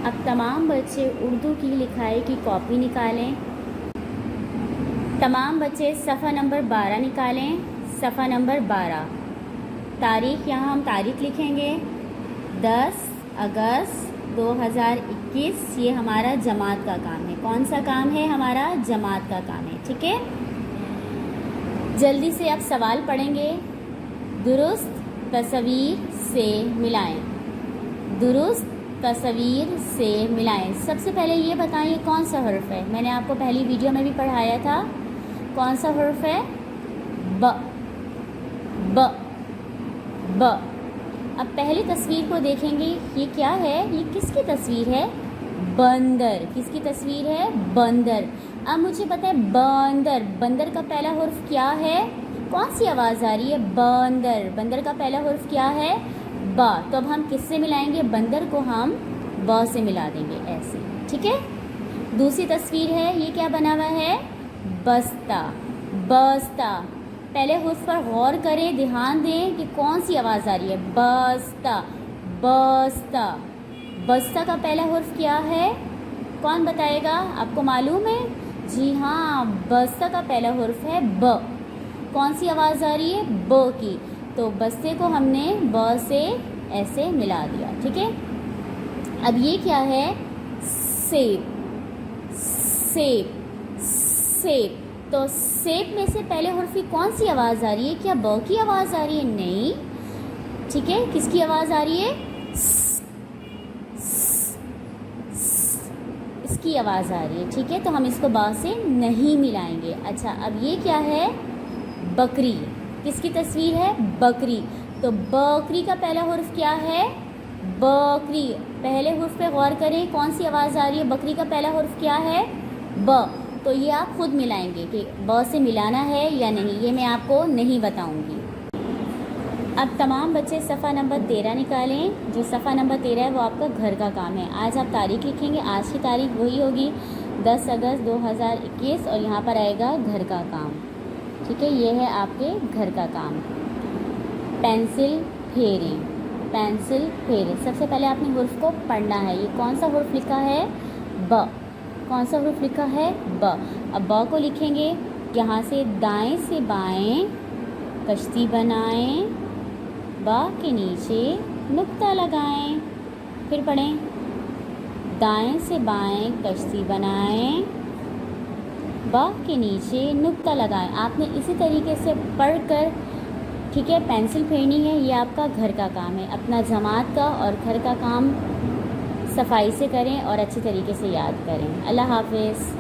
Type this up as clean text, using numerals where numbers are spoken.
اب تمام بچے اردو کی لکھائی کی کاپی نکالیں. تمام بچے صفحہ نمبر 12 نکالیں. صفحہ نمبر 12. تاریخ یہاں ہم تاریخ لکھیں گے 10 اگست 2021. یہ ہمارا جماعت کا کام ہے. کون سا کام ہے؟ ہمارا جماعت کا کام ہے. ٹھیک ہے، جلدی سے اب سوال پڑھیں گے. درست تصویر سے ملائیں. درست تصویر سے ملائیں. سب سے پہلے یہ بتائیں کون سا حرف ہے؟ میں نے آپ کو پہلی ویڈیو میں بھی پڑھایا تھا. کون سا حرف ہے؟ ب. ب. ب. اب پہلی تصویر کو دیکھیں گے. یہ کیا ہے؟ یہ کس کی تصویر ہے؟ بندر. کس کی تصویر ہے؟ بندر. اب مجھے بتائیں بندر. بندر کا پہلا حرف کیا ہے؟ کون سی آواز آ رہی ہے؟ بندر. بندر کا پہلا حرف کیا ہے؟ با. تو اب ہم کس سے ملائیں گے؟ بندر کو ہم با سے ملا دیں گے ایسے. ٹھیک ہے. دوسری تصویر ہے. یہ کیا بنا ہوا ہے؟ بستہ. بستہ. پہلے حرف پر غور کریں، دھیان دیں کہ کون سی آواز آ رہی ہے. بستہ. بستہ. بستہ کا پہلا حرف کیا ہے؟ کون بتائے گا؟ آپ کو معلوم ہے؟ جی ہاں، بستہ کا پہلا حرف ہے ب. کون سی آواز آ رہی ہے؟ ب کی. تو بستے کو ہم نے ب سے ایسے ملا دیا. ٹھیک ہے. اب یہ کیا ہے؟ سیب. سیب. سیب. تو سیب میں سے پہلے حرف کی کون سی آواز آ رہی ہے؟ کیا ب کی آواز آ رہی ہے؟ نہیں. ٹھیک ہے. کس کی آواز آ رہی ہے؟ اس کی آواز آ رہی ہے. ٹھیک ہے. تو ہم اس کو با سے نہیں ملائیں گے. اچھا، اب یہ کیا ہے؟ بکری. کس کی تصویر ہے؟ بکری. تو بکری کا پہلا حرف کیا ہے؟ بکری. پہلے حرف پہ غور کریں، کون سی آواز آ رہی ہے؟ بکری کا پہلا حرف کیا ہے؟ ب. تو یہ آپ خود ملائیں گے کہ ب سے ملانا ہے یا نہیں، یہ میں آپ کو نہیں بتاؤں گی. اب تمام بچے صفحہ نمبر 13 نکالیں. جو صفحہ نمبر 13 ہے وہ آپ کا گھر کا کام ہے. آج آپ تاریخ لکھیں گے. آج کی تاریخ وہی ہوگی 10 اگست 2021 اور یہاں پر آئے گا گھر کا کام. ٹھیک ہے. یہ ہے آپ کے گھر کا کام. پینسل پھیریں. پینسل پھیریں. سب سے پہلے آپ نے حرف کو پڑھنا ہے. یہ کون سا حرف لکھا ہے؟ ب. کون سا حرف لکھا ہے؟ ب. اب ب کو لکھیں گے. یہاں سے دائیں سے بائیں کشتی بنائیں. با کے نیچے نقطہ لگائیں. پھر پڑھیں. دائیں سے بائیں کشتی بنائیں. با کے نیچے نقطہ لگائیں. آپ نے اسی طریقے سے پڑھ کر، ٹھیک ہے، پینسل پھیرنی ہے. یہ آپ کا گھر کا کام ہے. اپنا جماعت کا اور گھر کا کام صفائی سے کریں اور اچھی طریقے سے یاد کریں. اللہ حافظ.